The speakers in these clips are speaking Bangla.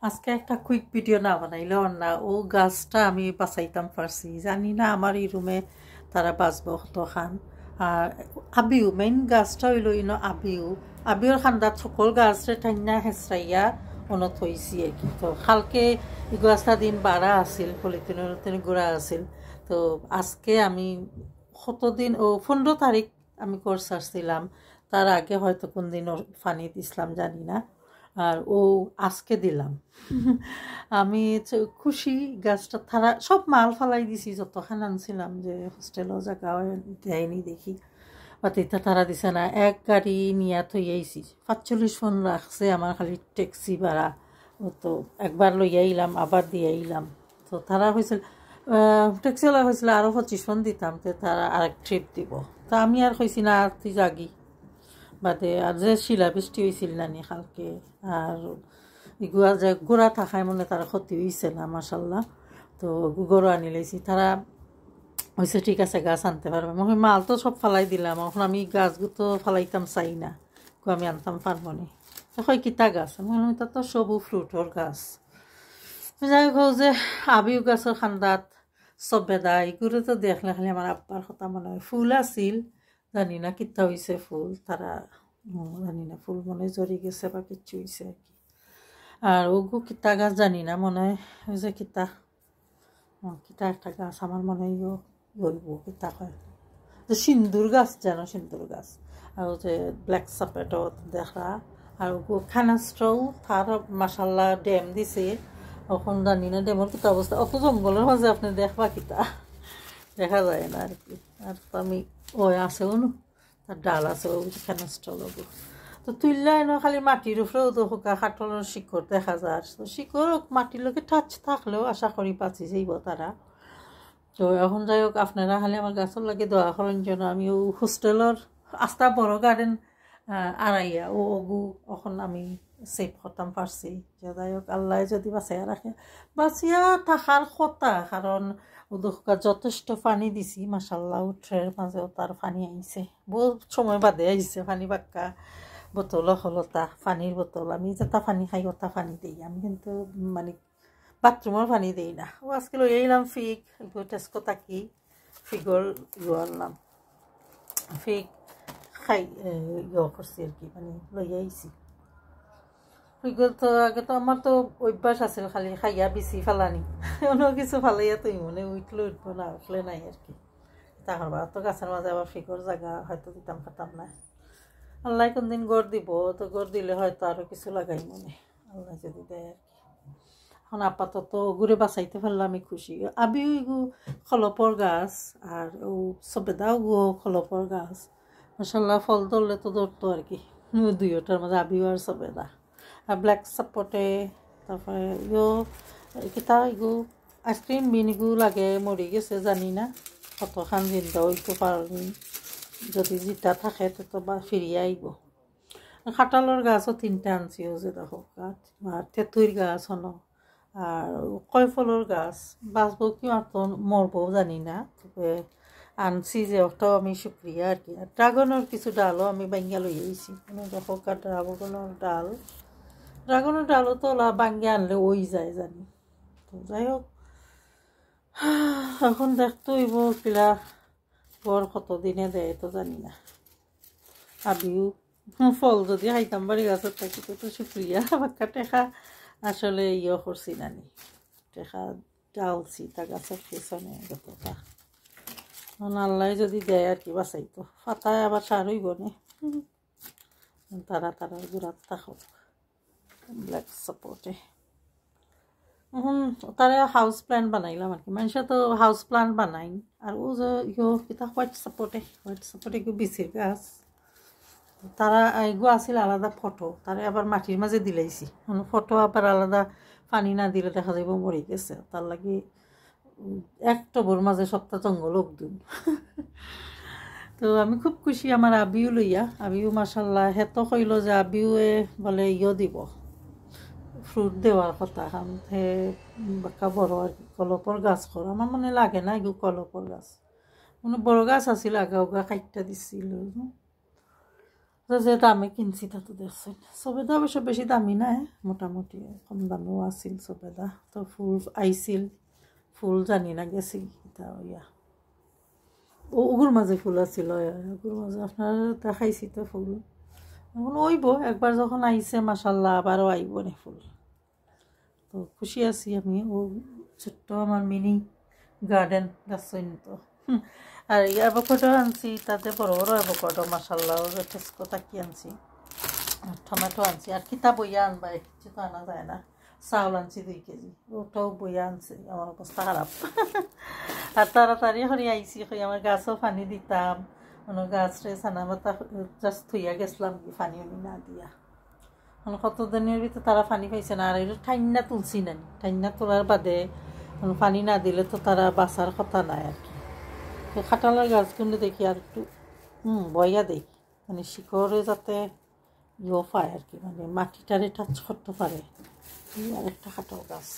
আজকে একটা কুইক ভিডিও না বানাইলে না ও গাছটা আমি বাঁচাইতাম পারছি জানি না আমার এই রুমে তারা বাঁচব কত খান আর আবিও মেইন গাছটা হইল আবিওর খান্দাত সকল গাছরে ঠান্না হেঁচড়াইয়া মনত হয়েছি আর কি তো কালকে এই গাছটা দিন বাড়া আছিল পলিথিনের গুঁড়া আছিল তো আজকে আমি কতদিন 15 তারিখ আমি কোর্স আসছিলাম তার আগে হয়তো কোন দিন ফানি দিছিলাম জানি না আর আজকে দিলাম আমি খুশি গাছটা তারা সব মাল ফালাই দিছি যতখান আনছিলাম যে হোস্টেলও জায়গা দেয়নি দেখি বাট এটা তারা দিছে না এক গাড়ি নিয়া থই আইছি 45 ফোন রাখছে আমার খালি ট্যাক্সি ভাড়া তো একবার লইয়া আইলাম আবার দিয়ে আইলাম তো তারা হয়েছিল ট্যাক্সিওয়ালা হয়েছিল আরও 25 ফোন দিতাম তো তারা আরেক ট্রিপ দিব তা আমি আর কইছি না আর তুই জাগি বাদে আর যে শিলা বৃষ্টি হয়েছিল নানি কালকে আর এগুলা যে গোড়া থাকায় মনে তারা ক্ষতি হয়েছে না মাসাল্লাহ তো গরু আনি লাইছি তারা হয়েছে ঠিক আছে গাছ আনতে পারবে মই মাল তো সব ফালাই দিলাম এখন আমি গাছগুলো তো ফালাইতাম চাই না আমি আনতাম পারবো নি হয় কিতা গাছ এটা তো সবু ফ্রুটর গাছ যাই হোক যে আবিও গাছের খান্দাত সবেদা এগুলো তো দেখলে খালি আমার আব্বার কথা মনে হয় ফুল আছিল জানি না কিতা হয়েছে ফুল তারা জানি না ফুল মনে জড়ি গেছে বা কিচ্ছু হয়েছে আর কি আর ওগু কিতা গাছ জানি না মনে হয় ওই যে কিতা কিতা একটা গাছ আমার মনে হয় বলবো কিতা হয় যে সিন্দুর গাছ যেন সিন্দুর গাছ আর যে ব্ল্যাক সাপেটও দেখা আর ওগু খানাস্ট্রও তার মাসাল্লাহ ড্যাম দিছে এখন জানি না ড্যামের কিতা অবস্থা অত জঙ্গলের মাঝে আপনি দেখবা কিতা দেখা যায় না আর কি আর তো আমি আছেও না তার ডাল আছে খানাস্ট্রল তো তুললা এনে খালি মাটির উপরেও তো হোকা কাঠলের শিকড় দেখা যায় তো শিকড় মাটির লোকে টাচ থাকলেও আশা করি পাচ্ছি যাইব তারা তো এখন যাই হোক আপনারা খালি আমার গাছের লাগে দোয়া করেন যেন আমি হোস্টেলের আস্তা বড় গার্ডেন আড়াইয়া ওগু এখন আমি সেভ করতাম পারছি যে যাই হোক আল্লাহ যদি বাঁচাইয়া রাখে বাঁচিয়া থাকার কথা কারণ ওদকা যথেষ্ট পানি দিছি মাসাল্লাহ উঠের মাঝেও তার পানি আইছে বহুত সময় বাদে আইছে পানি বাক্কা বোতল হলতা পানির বোতল আমি যেটা পানি খাই ওটা পানি দিই আমি কিন্তু মানে বাথরুমের পানি দিই না আজকে লই আইলাম ফিগ টেস্কো তাকি ফিগর আনলাম ফিগ খাই করছি আর কি মানে লই আইছি ফিগর তো আগে তো আমার তো অভ্যাস আছিল খালি খাইয়া বেশি ফালানি অন্য কিছু ফালাইয়া তুই মনে উঠলে উঠবো না উঠলে নাই আর কি তাহার বা তো গাছের মাঝে আবার ফিগর জায়গা হয়তো দিতাম খাতাম না আল্লাহ কোনদিন গড় দিব তো গড় দিলে হয়তো আরো কিছু লাগাই মনে আল্লাহ যদি দেয় আর কি এখন আপাতত ঘুরে বাঁচাইতে পারলাম আমি খুশি আবিও এগু খলপর গাছ আর সবেদাও গো খলপর গাছ মাসাল্লাহ ফল ধরলে তো ধরতো আর কি দুইটার মাঝে আবিও আর সবেদা আর ব্ল্যাক সাপোর্টে তারপরে কিতা এগু আইসক্রিম বিন এগু লাগে মরি গেছে জানি না কতখান জিন্দা হইতে পারি যদি যেটা থাকে তো বা ফিরিয়ে আইব কাঁঠালের গাছও 3টা আনছি যে দেখো গাছ আর তেঁতুইর গাছ হলো আর কয় ফলের গাছ বাঁচবো কি মাত্র মরবো জানি না তবে আনছি যে ওটাও আমি শুক্রিয়া আর কি আর ড্রাগনের কিছু ডালও আমি বাঙ্গা লই আইছি দেখো ড্রাগনের ডালও তো বাঙ্গা আনলে ওই যায় জানি তো যাই হোক এখন দেখতো হইব কিলা বর কতদিনে দেয় তো জানি না আবিও ফল যদি খাইতাম বাড়ি গাছের থাকি তো শুক্রিয়া বাক্কা টেকা আসলে করছি নানি টেকা ডালছি তা গাছের পেছনে যতটা আল্লাহ যদি দেয় আর কি বাঁচাইতো ফাতায় আবার সার হইব নে তারা গুড়াত থাকুক ব্ল্যাক সাপোর্টে এখন তারা হাউস প্ল্যান্ট বানাইলাম আর কি মানুষে তো হাউস প্ল্যান্ট বানাই আর যে কিতা হোয়াইট সাপোর্টে বিচির গাছ তারা এগু আছিল আলাদা ফটো তারা আবার মাটির মাঝে দিলাইছি ফটো আবার আলাদা পানি না দিলে দেখা যাইব মরে গেছে তার লাগি এক টবর মাঝে সপ্তাহ জঙ্গল দিন তো আমি খুব খুশি আমার আবিও লইয়া আবিও মাসাল্লাহ হেতো কইল যে আবিও বলে দিব ফ্রুট দেওয়ার কথা হে বাক্কা বড় আর কি কলপর গাছ কর আমার মনে লাগে না এগু কলপর গাছ মানে বড় গাছ আছিল আগা উগা কাইটটা দিছিল তো যে দামে কিনছি তা তো দেখছেন সবেদা অবশ্য বেশি দামি নাই মোটামুটি কম দামেও আছিল সবেদা তো ফুল আইছিল ফুল জানি না গেছি এটা ইয়া ওগুর মাঝে ফুল আছিল ওগুর মাঝে আপনার দেখাইছি তো ফুল এখন ওইব একবার যখন আইছে মাসাল্লাহ আবারও আইব নে ফুল তো খুশি আছি আমি ও ছোট্ট আমার মিনি গার্ডেন দেখছেন তো আর অ্যাভোকাডো আনছি তাতে বড় বড় অ্যাভোকাডো মাসাল্লাহ টেস্কো তাকি আনছি টমেটো আনছি আর কিতা বইয়া আনবা কিছু তো আনা যায় না চাউল আনছি 2 কেজি ওটাও বইয়া আনছি আমার অবস্থা খারাপ আর তাড়াতাড়ি হরি আইসি হই আমার গাছও পানি দিতাম কোনো গাছরে ছানা মাতা জাস্ট থইয়া গেছিলাম পানি আমি না দিয়া মানে কতদিনের ভিতরে তারা পানি পাইছে না আর এটা ঠান্ডা তুলছি না ঠান্ডা তোলার বাদে পানি না দিলে তো তারা বাঁচার কথা নাই আর কি তো খাটালার গাছগুলো দেখি আর একটু বইয়া দেখি মানে শিকড়ে যাতে ইয়ে পায় আর কি মানে মাটিটারে টাচ করতে পারে আর একটা খাটাল গাছ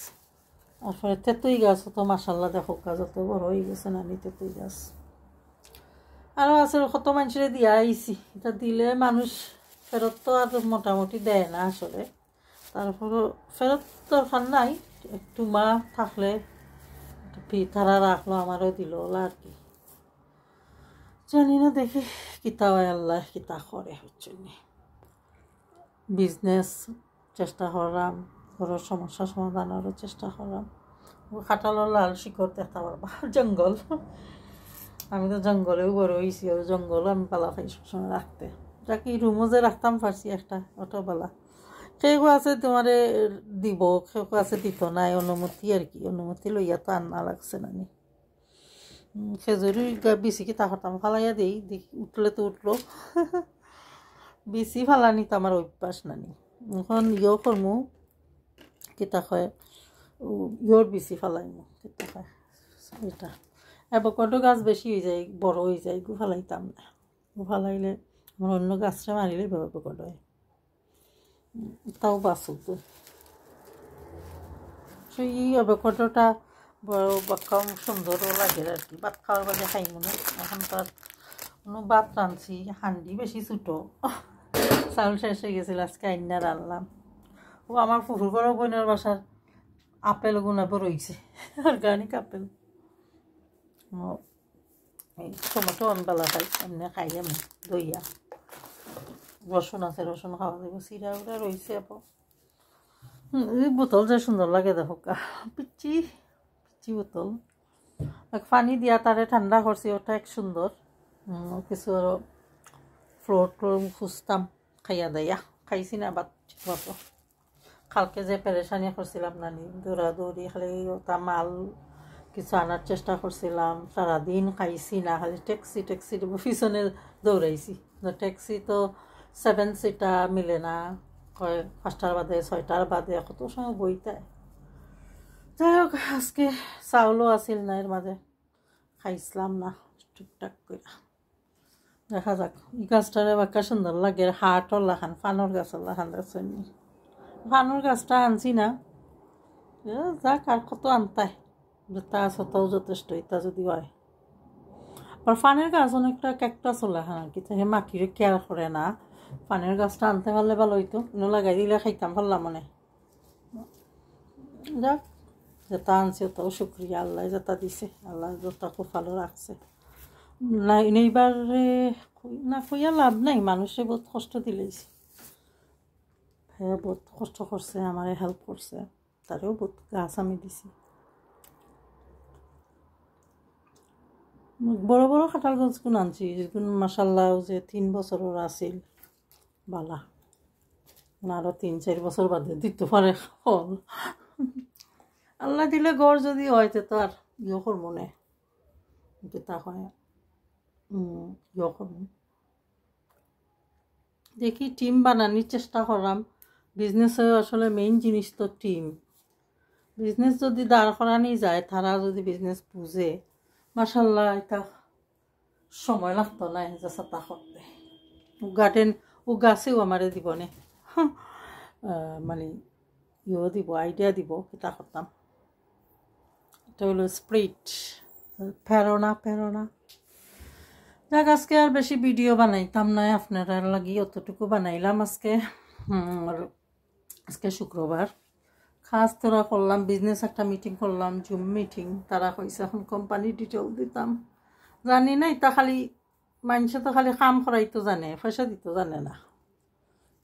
তারপরে তেঁতুই গাছও তো মাসাল্লাহ দেখো গাছ অত বড় হয়ে গেছে না তেঁতুই গাছ আরও আছে কত মানুষের দিয়া আইছি এটা দিলে মানুষ ফেরত তো আর মোটামুটি দেয় না আসলে তারপরও ফেরত দরকার নাই একটু মা থাকলে তারা রাখলো আমারও দিল আর কি জানি না দেখি কিতা হয় আল্লাহ কিতা করে হচ্ছে বিজনেস চেষ্টা করলাম ঘরের সমস্যা সমাধানেরও চেষ্টা করলাম খাটালো লাল শিকড় দেখতে পারবা জঙ্গল আমি তো জঙ্গলেও বড় হয়েছি আর জঙ্গলও আমি পালা খাই সবসময় রাখতে যাকে রুমও যে রাখতাম পারছি একটা অটো পালা কেউ আছে তোমারে দিব কেউ আছে দিত নাই অনুমতি আর কি অনুমতি লইয়া তো আন্না লাগছে নানি খেজুরি বেশি কি তাহতাম ফালাইয়া দিই দেখি উঠলে তো উঠলো বেশি ফালানি তো আমার অভ্যাস নানি এখন ইয়েও করমু কিতা হয় ইয়োর বেশি ফালাইমু কিতা হয় এটা অ্যাভোকাডো গাছ বেশি হয়ে যায় বড় হয়ে যায় গু ফালাইতাম না গু ফালাইলে আমার অন্য গাছটা মারিলে অ্যাভোকাডো হয় তাও বাঁচুক তো সেই অ্যাভোকাডোটা বড় বাক্কাম সুন্দরও লাগে আর কি ভাত খাওয়ার বাজে খাই মনে এখন তার কোনো ভাত রাঁধছি হান্ডি বেশি ছোটো চাউল শেষ হয়ে গেছিল আজকে আইনা রান্নাম ও আমার ফুফুর বড় বোনের বাসার আপেল গুনাবো রয়েছে অর্গানিক আপেল এই টমেটো আমি বেলা খাই এমনি খাই আমি দইয়া রসুন আছে রসুন খাওয়া যাবো চিরা উড়া রয়েছে আপো এই বোতল যে সুন্দর লাগে দেখো পিচ্ছি পিচ্ছি বোতল পানি দিয়া তারে ঠান্ডা করছি ওটা এক সুন্দর কিছু আরও ফ্লোর টোর খুঁজতাম খাইয়া দাইয়া খাইছি না বাদ মতো কালকে যে পেরেশানি করছিলাম নানি দৌড়াদৌড়ি খালি ওটা মাল কিছু আনার চেষ্টা করছিলাম সারাদিন খাইছি না খালি ট্যাক্সি ট্যাক্সি পিছনে দৌড়াইছি ট্যাক্সি তো 7 সিটা মিলে না কয় 5টার বাদে 6টার বাদে কত সময় বইতায় যাই হোক আজকে চাউলও আসিল না এর মাঝে খাইছিলাম না টুকটাক করে দেখা যাক এই গাছটারে বাক্কা সুন্দর লাগে হাটর লাখান ফানোর গাছের লাখান দেখছেন ফানোর গাছটা আনছি না যাক আর কত আনতায় তা সতাও যথেষ্ট ইতা যদি হয় আর ফানের গাছ অনেকটা ক্যাকটাস লাখান আর কি তাই মাটির কেয়ার করে না ফানের গাছটা আনতে পারলে ভালো হইতো লাগাই দিলে খাইতাম পারলাম মনে যাক যেটা আনছে ওটাও শুক্রিয়া আল্লাহ যেটা দিছে আল্লাহ যটা খুব ভালো রাখছে না এইবারে না কইয়া লাভ নাই মানুষে বহুত কষ্ট দিলেইছে হ্যাঁ বহুত কষ্ট করছে আমারে হেল্প করছে তারেও বহুত গাছ আমি দিছি বড় বড় কাঁঠাল গাছগুন আনছি যেগুন মাসাল্লাহ যে 3 বছরের আছিল বালা আরও 3-4 বছর বাদে দিতে পারে ফল আল্লাহ দিলে গড় যদি হয় তো আর ইয়ে করবো না তা হয় ইয়ে করবো দেখি টিম বানানোর চেষ্টা করলাম বিজনেসে আসলে মেইন জিনিস তো টিম বিজনেস যদি দাঁড় করানি যায় তারা যদি বিজনেস বুঝে মাশাল্লাহ এটা সময় লাগতো না যে সাতা করতে গার্ডেন ও গাছেও আমারে দিব নে মানে ইয়েও দিব আইডিয়া দিব কিতা করতাম এটা হলো স্প্রিট প্রেরণা যাক আজকে আর বেশি ভিডিও বানাইতাম না, আপনারা লাগি অতটুকু বানাইলাম আজকে। আর আজকে শুক্রবার খাস তোরা করলাম, বিজনেস একটা মিটিং করলাম, জুম মিটিং। তারা কইছে এখন কোম্পানি ডিটেল দিতাম। জানি না, এটা খালি মানুষে তো খালি কাম করাইতো জানে, পয়সা দিত জানে না।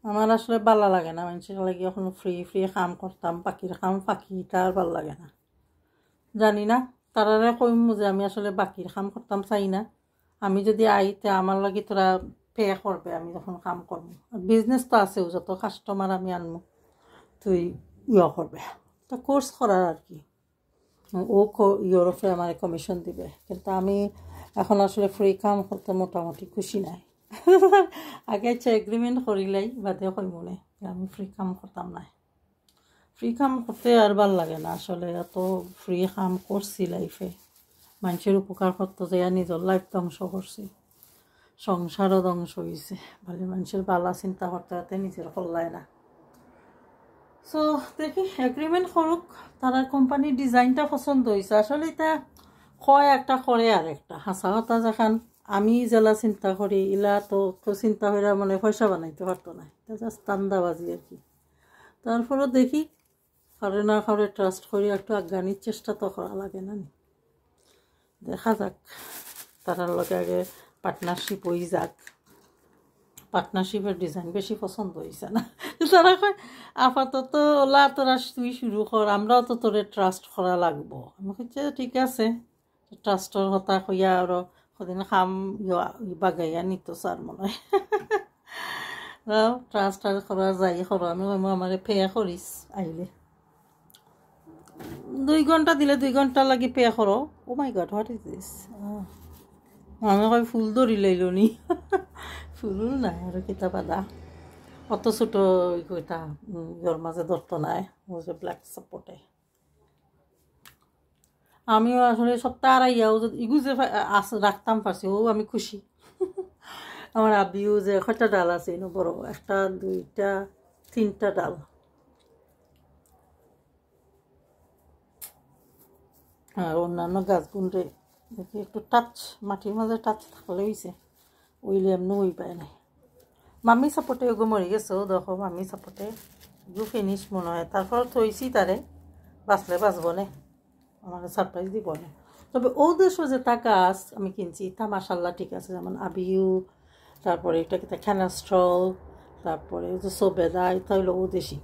আমার আসলে ভালো লাগে না মানুষের লাগি এখন ফ্রি ফ্রি কাম করতাম, পাখির কাম পাখি, এটা আর ভালো লাগে না। জানি না তারারে কইম যে আমি আসলে বাকির কাম করতাম চাই না, আমি যদি আইতে আমার লাগে তোরা পে করবে, আমি যখন কাম করবো। বিজনেস তো আছেও, যত কাস্টমার আমি আনবো তুই করবে, তো কোর্স করার আর কি। ও ইউরোপে আমার কমিশন দিবে, কিন্তু আমি এখন আসলে ফ্রি কাম করতে মোটামুটি খুশি নাই। আগে এগ্রিমেন্ট করিলাই বাদে কই মনে আমি ফ্রি কাম করতাম না। ফ্রি কাম করতে আর ভাল লাগে না আসলে, এত ফ্রি কাম করছি লাইফে, মানুষের উপকার করতে যাইয়া নিজের লাইফ ধ্বংস করছি, সংসারও ধ্বংস হয়েছে। ভালো মানুষের বালা চিন্তা করতে করতে নিজের কল্যায় না। সো দেখি এগ্রিমেন্ট করুক, তারা কোম্পানির ডিজাইনটা পছন্দ হয়েছে। আসলে এটা কয় একটা করে আর একটা হাসা হতা যখন আমি জেলা চিন্তা করি, ইলা তো চিন্তা করে মানে পয়সা বানাইতে পারতো না, এটা জাস্ট তান্দাবাজি আর কি। তারপরও দেখি কারো না কারো ট্রাস্ট করি একটু আজ্ঞানির চেষ্টা তো করা লাগে না, দেখা যাক। তারার লগে আগে পার্টনারশিপ হয়ে যাক। পার্টনারশিপের ডিজাইন বেশি পছন্দ হয়েছে না, তারা কয় আপাতত ওলা তোরা তুই শুরু কর, আমরাও তো তোরে ট্রাস্ট করা লাগবো। আমি কইছে ঠিক আছে, ট্রাস্টর কথা কইয়া আরো কদিন খাম বাগাইয়া নিত স্যার মনে হয়। ট্রাস্ট আর করা যাই করো, আমি আমার পে করিস আইলে 2 ঘন্টা দিলে 2 ঘন্টা লাগি পে করো। ও মাই গড, হোয়াট ইজ দিস? আমি কই ফুল ধরি লইল নি। ফুল নাই আর কিতাব আদা অত ছোট কইটা ইয়োর মাঝে ধরতো নাই, ও যে ব্ল্যাক সাপোর্টে। আমিও আসলে সপ্তাহ আড়াইয়াও ইগু যে রাখতাম পারছি, ও আমি খুশি। আমার আবিও যে কয়টা ডাল আছে এনে বড়, 1 2 3টা ডাল। আর অন্যান্য গাছগুনরে দেখি একটু টাচ, মাটির মাঝে টাচ থাকলে হয়েছে, ওইলে এমনি ওই পায় নাই। মামি সাপোর্টে ওগো মরে গেছে, ও দেখো মামি সাপোর্টে ওগো ফিনিশ মনে হয়। তারপর থইছি তারে, বাঁচলে বাঁচব নে, আমার সারপ্রাইজ দিব না। তবে ও দেশও যে তা গাছ আমি কিনছি তা মাশাল্লাহ ঠিক আছে, যেমন আবিউ, তারপরে এটা কিতা খেনাস্ট্রল, তারপরে যে সবেদা, এটা হইলো ও দেশি।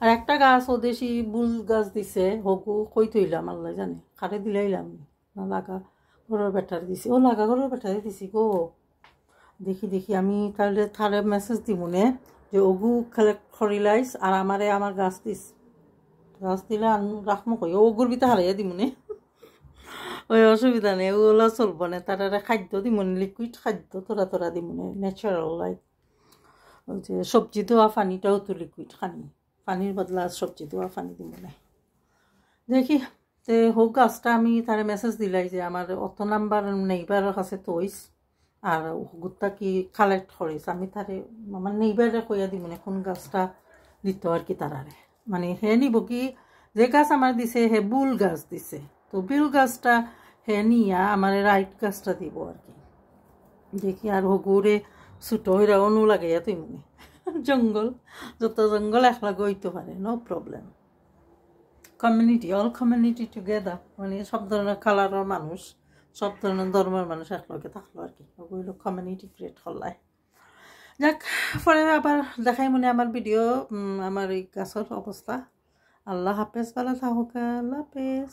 আর একটা গাছ ও দেশি বুল গাছ দিছে, হগু কই তৈলাম আল্লাহ জানে, কারে দিলাইলাম না, লাগা ঘরের ব্যাটারি দিছি, ও লাগা ঘরের ব্যাটারি দিছি গো। দেখি দেখি আমি তাহলে থারে মেসেজ দিব নে যে ওগু কালেক্ট করিলাইস আর আমারে আমার গাছ দিস, গাছ দিলে রাখমো কই ওগুর ভিতরে হারাইয়া দিব নে। ওই অসুবিধা নেই, ওগুলো চলবো না। তারা খাদ্য দিব নে, লিকুইড খাদ্য তোরা তোরা দিব নে, ন্যাচারাল লাইক ওই যে সবজি ধোয়া পানিটাও তো লিকুইড খানি, পানির বদলা সবজি ধোয়া পানি দিব না। দেখি তে হোক গাছটা আমি তারে মেসেজ দিলাই যে আমার অত নাম্বার নেইবারের কাছে তৈস, আর গুড়টা কি কালেক্ট করিস, আমি তারে আমার নেইবারে কইয়া দিব না কোন গাছটা দিত আর কি। তারারে মানে হে নিব কি, যে গাছ আমার দিছে হে বুল গাছ দিছে, তো বিল গাছটা হে নিয়া আমার রাইট গাছটা দিব আর কি। দেখি আর হগুরে ছোটো হইরা অনু লাগাইয়া তুই মনে জঙ্গল, যত জঙ্গল একলা গইতে পারে, no problem. Community, all community together, মানে সব ধরনের কালারের মানুষ, সব ধরনের ধর্মের মানুষ একলগে থাকলো আর কি, ওগুলো কমিউনিটি ক্রিয়েট করলায়। যাক, পরে আবার দেখাই মনে আমার ভিডিও, আমার এই গাছের অবস্থা। আল্লাহ হাফেজ, ভালো থাকুক, আল্লাহ হাফেজ।